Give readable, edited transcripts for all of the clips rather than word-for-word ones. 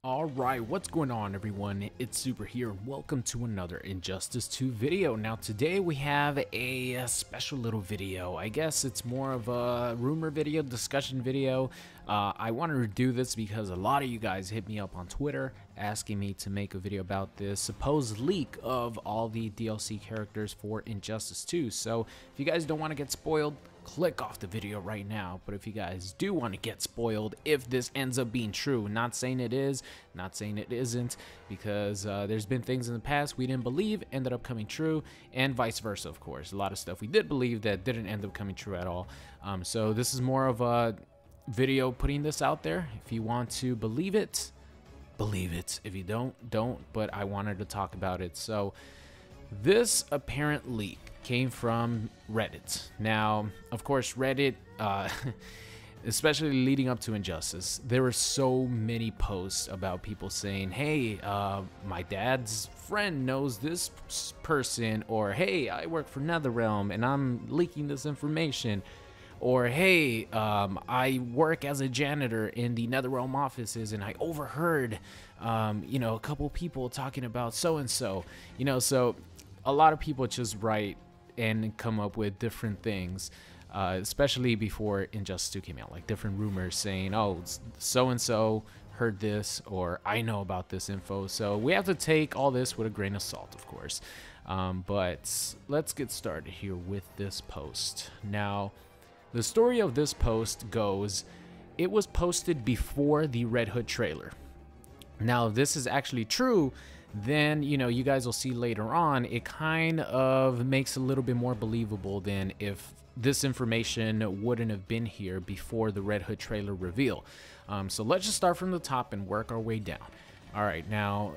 Alright, what's going on everyone? It's Super here and welcome to another Injustice 2 video. Now today we have a special little video. I guess it's more of a rumor video, discussion video. I wanted to do this because a lot of you guys hit me up on Twitter asking me to make a video about this supposed leak of all the DLC characters for Injustice 2. So if you guys don't want to get spoiled, click off the video right now. But if you guys do want to get spoiled, if this ends up being true, not saying it is, not saying it isn't, because there's been things in the past we didn't believe ended up coming true, and vice versa, of course. A lot of stuff we did believe that didn't end up coming true at all. So this is more of a video putting this out there. If you want to believe it, believe it. If you don't, don't. But I wanted to talk about it. So this apparent leak came from Reddit. Now, of course, Reddit, especially leading up to Injustice, there were so many posts about people saying, hey, my dad's friend knows this person, or hey, I work for NetherRealm and I'm leaking this information, or hey, I work as a janitor in the NetherRealm offices and I overheard, you know, a couple people talking about so-and-so, you know. So a lot of people just write and come up with different things, especially before Injustice 2 came out, like different rumors saying, oh, so-and-so heard this, or I know about this info. So we have to take all this with a grain of salt, of course. But let's get started here with this post. Now, the story of this post goes, it was posted before the Red Hood trailer. Now, if this is actually true, then, you know, you guys will see later on, it kind of makes a little bit more believable than if this information wouldn't have been here before the Red Hood trailer reveal. So let's just start from the top and work our way down. All right, now,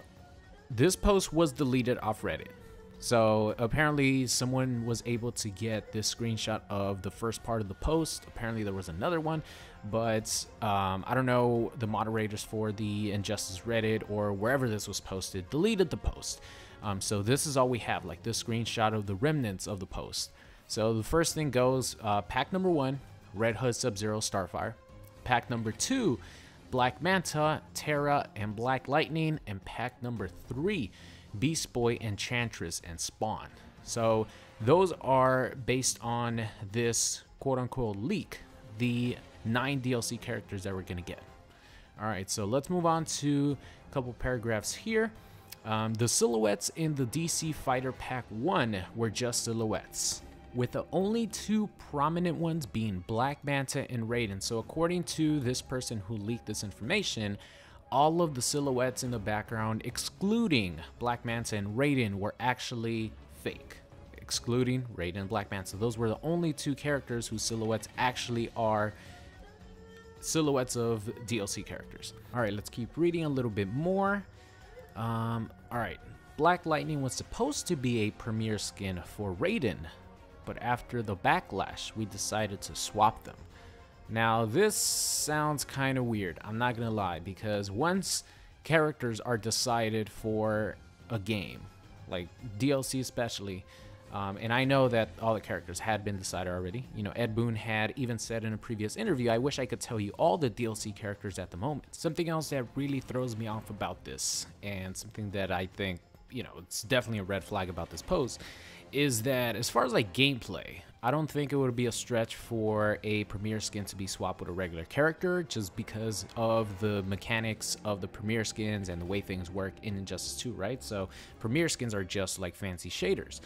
this post was deleted off Reddit. So apparently someone was able to get this screenshot of the first part of the post. Apparently there was another one, but I don't know, the moderators for the Injustice Reddit or wherever this was posted deleted the post. So this is all we have, like this screenshot of the remnants of the post. So the first thing goes, pack number 1, Red Hood, Sub-Zero, Starfire. Pack number 2, Black Manta, Terra, and Black Lightning. And pack number 3, Beast Boy, Enchantress, and Spawn. So those are based on this quote-unquote leak, the 9 DLC characters that we're gonna get. All right, so let's move on to a couple paragraphs here. The silhouettes in the DC Fighter Pack 1 were just silhouettes, with the only 2 prominent ones being Black Manta and Raiden. So according to this person who leaked this information, all of the silhouettes in the background, excluding Black Manta and Raiden, were actually fake. Excluding Raiden and Black Manta. Those were the only 2 characters whose silhouettes actually are silhouettes of DLC characters. All right, let's keep reading a little bit more. All right, Black Lightning was supposed to be a premiere skin for Raiden, but after the backlash, we decided to swap them. Now, this sounds kind of weird, I'm not gonna lie, because once characters are decided for a game, like DLC especially, and I know that all the characters had been decided already. You know, Ed Boon had even said in a previous interview, I wish I could tell you all the DLC characters at the moment. Something else that really throws me off about this, and something that I think, you know, it's definitely a red flag about this post, is that as far as like gameplay, I don't think it would be a stretch for a premiere skin to be swapped with a regular character, just because of the mechanics of the premiere skins and the way things work in Injustice 2, right? So premiere skins are just like fancy shaders,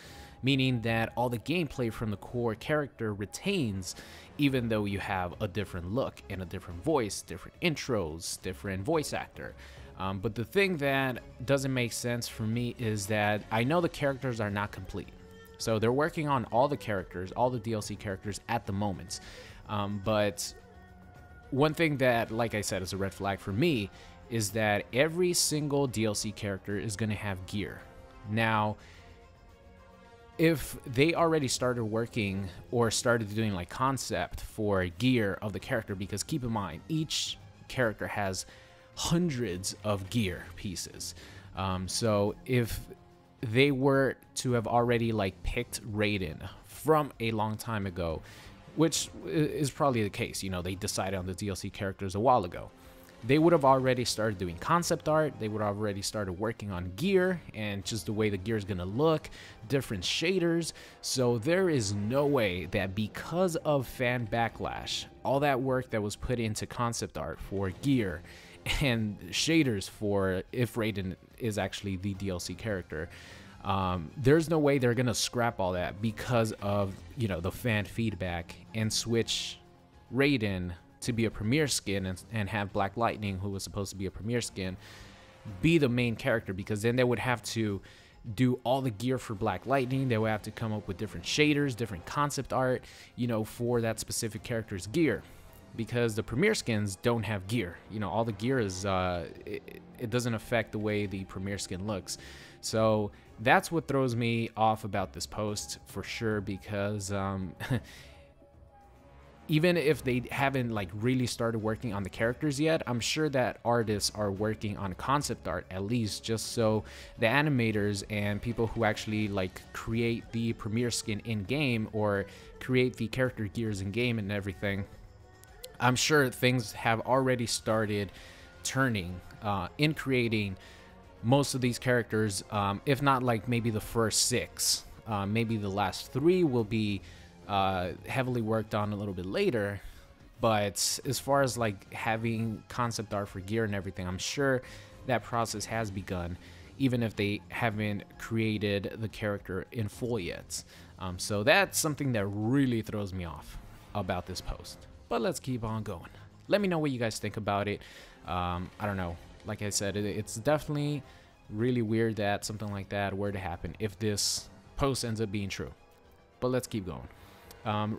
meaning that all the gameplay from the core character retains, even though you have a different look and a different voice, different intros, different voice actor. But the thing that doesn't make sense for me is that I know the characters are not complete. So they're working on all the characters, all the DLC characters at the moment. But one thing that, like I said, is a red flag for me is that every single DLC character is going to have gear. Now, if they already started working or started doing like concept for gear of the character, because keep in mind, each character has hundreds of gear pieces. So if they were to have already like picked Raiden from a long time ago, which is probably the case, you know, they decided on the DLC characters a while ago, they would have already started doing concept art. They would have already started working on gear and just the way the gear is going to look, different shaders. So there is no way that because of fan backlash, all that work that was put into concept art for gear and shaders for if Raiden is actually the DLC character, there's no way they're going to scrap all that because of, you know, the fan feedback and switch Raiden to be a premier skin and have Black Lightning, who was supposed to be a premier skin, be the main character, because then they would have to do all the gear for Black Lightning. They would have to come up with different shaders, different concept art, you know, for that specific character's gear, because the premier skins don't have gear. You know, all the gear is it doesn't affect the way the premier skin looks. So that's what throws me off about this post for sure, because even if they haven't like really started working on the characters yet, I'm sure that artists are working on concept art at least, just so the animators and people who actually like create the premier skin in game or create the character gears in game and everything, I'm sure things have already started turning in creating most of these characters. If not like maybe the first 6, maybe the last 3 will be heavily worked on a little bit later. But as far as like having concept art for gear and everything, I'm sure that process has begun, even if they haven't created the character in full yet. So that's something that really throws me off about this post. But let's keep on going. Let me know what you guys think about it. I don't know. Like I said, it's definitely really weird that something like that were to happen if this post ends up being true. But let's keep going.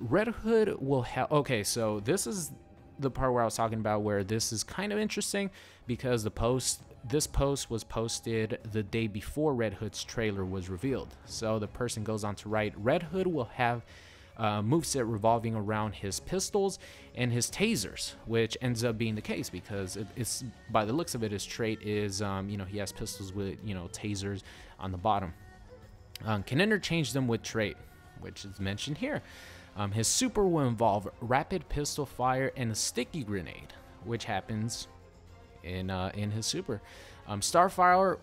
Red Hood will have... Okay, so this is the part where I was talking about where this is kind of interesting, because this post was posted the day before Red Hood's trailer was revealed. So the person goes on to write, Red Hood will have moveset revolving around his pistols and his tasers, which ends up being the case, because it's by the looks of it, his trait is you know, he has pistols with, you know, tasers on the bottom. Can interchange them with trait, which is mentioned here. His super will involve rapid pistol fire and a sticky grenade, which happens in his super. Starfire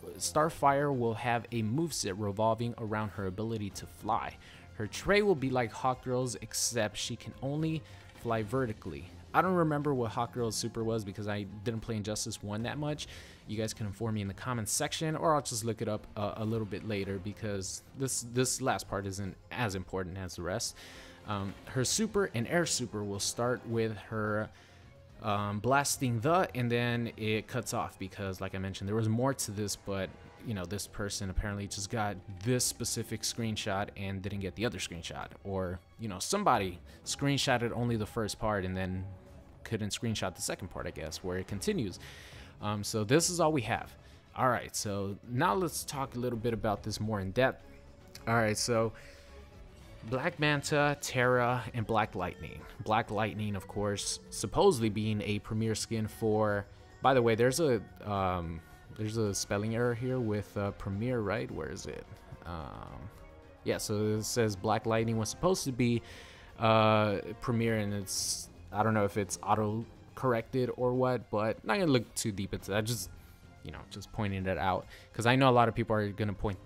will have a moveset revolving around her ability to fly. Her trait will be like Hawkgirl's, except she can only fly vertically. I don't remember what Hawkgirl's super was because I didn't play Injustice 1 that much. You guys can inform me in the comments section, or I'll just look it up a little bit later, because this last part isn't as important as the rest. Her super and air super will start with her blasting and then it cuts off, because like I mentioned, there was more to this, but you know, this person apparently just got this specific screenshot and didn't get the other screenshot, or you know, somebody screenshotted only the first part and then couldn't screenshot the second part, I guess, where it continues. So this is all we have. All right, so now let's talk a little bit about this more in depth. All right, so Black Manta, Terra, and Black Lightning. Black Lightning, of course, supposedly being a premier skin for... By the way, there's a spelling error here with premier, right? Where is it? Yeah, so it says Black Lightning was supposed to be premier, and it's... I don't know if it's auto-corrected or what, but not gonna look too deep into that. Just, you know, just pointing it out, because I know a lot of people are gonna point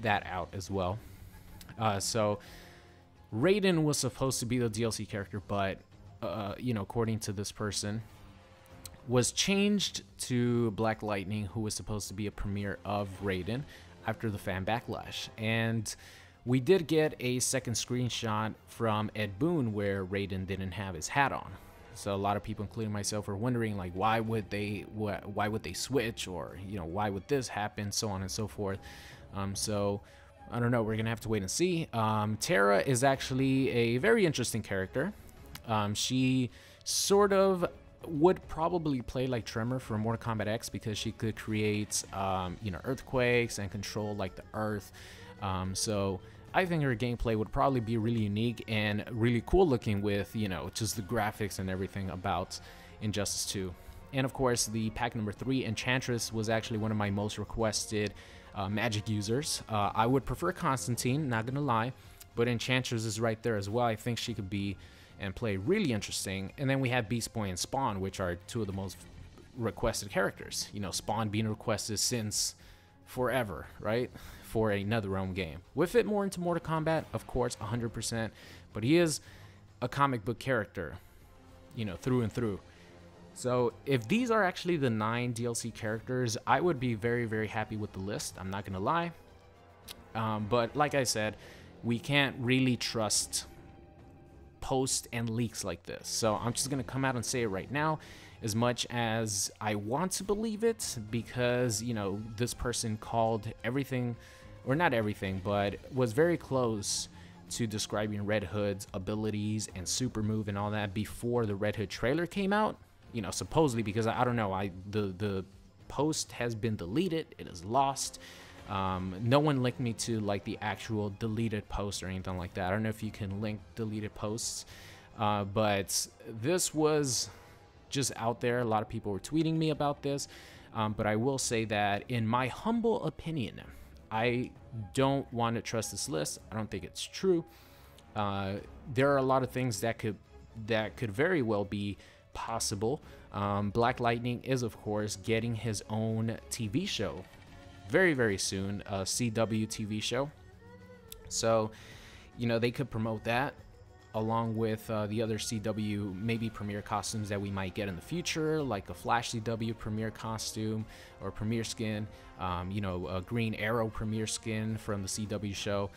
that out as well. So Raiden was supposed to be the DLC character, but you know, according to this person, was changed to Black Lightning, who was supposed to be a premiere of Raiden after the fan backlash. And we did get a second screenshot from Ed Boon where Raiden didn't have his hat on. So a lot of people, including myself, are wondering, like, why would they switch, or you know, why would this happen, so on and so forth. So I don't know, we're gonna have to wait and see. Terra is actually a very interesting character. She sort of would probably play like Tremor from Mortal Kombat X, because she could create you know, earthquakes and control like the earth. So I think her gameplay would probably be really unique and really cool looking, with, you know, just the graphics and everything about Injustice 2. And of course, the pack number 3, Enchantress, was actually one of my most requested magic users. I would prefer Constantine, not gonna lie, but Enchantress is right there as well. I think she could be and play really interesting. And then we have Beast Boy and Spawn, which are two of the most requested characters. You know, Spawn being requested since forever, right? For a NetherRealm game. Would fit more into Mortal Kombat, of course, 100%, but he is a comic book character, you know, through and through. So if these are actually the 9 DLC characters, I would be very, very happy with the list. I'm not gonna lie. But like I said, we can't really trust posts and leaks like this. So I'm just gonna come out and say it right now, as much as I want to believe it, because, you know, this person called everything, or not everything, but was very close to describing Red Hood's abilities and super move and all that before the Red Hood trailer came out. You know, supposedly, because I don't know, the post has been deleted, it is lost. No one linked me to like the actual deleted post or anything like that. I don't know if you can link deleted posts, but this was just out there. A lot of people were tweeting me about this, but I will say that in my humble opinion, I don't want to trust this list. I don't think it's true. There are a lot of things that could very well be possible. Black Lightning is, of course, getting his own TV show very, very soon, a CW TV show. So, you know, they could promote that along with the other CW maybe premiere costumes that we might get in the future, like a Flash CW premiere costume or premiere skin, you know, a Green Arrow premiere skin from the CW show.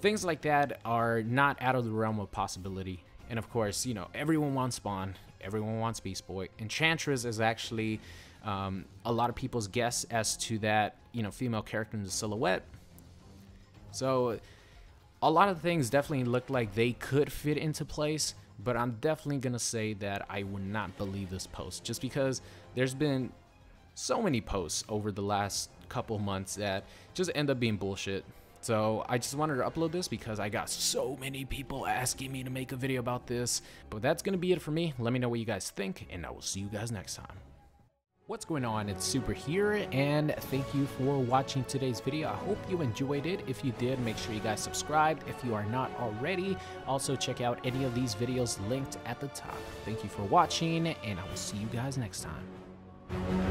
Things like that are not out of the realm of possibility. And of course, you know, everyone wants Spawn, everyone wants Beast Boy. Enchantress is actually a lot of people's guess as to that, you know, female character in the silhouette. So a lot of things definitely look like they could fit into place, but I'm definitely gonna say that I would not believe this post, just because there's been so many posts over the last couple months that just end up being bullshit. So I just wanted to upload this because I got so many people asking me to make a video about this. But that's gonna be it for me. Let me know what you guys think, and I will see you guys next time. What's going on? It's Super here, and thank you for watching today's video. I hope you enjoyed it. If you did, make sure you guys subscribed if you are not already. Also, check out any of these videos linked at the top. Thank you for watching, and I will see you guys next time.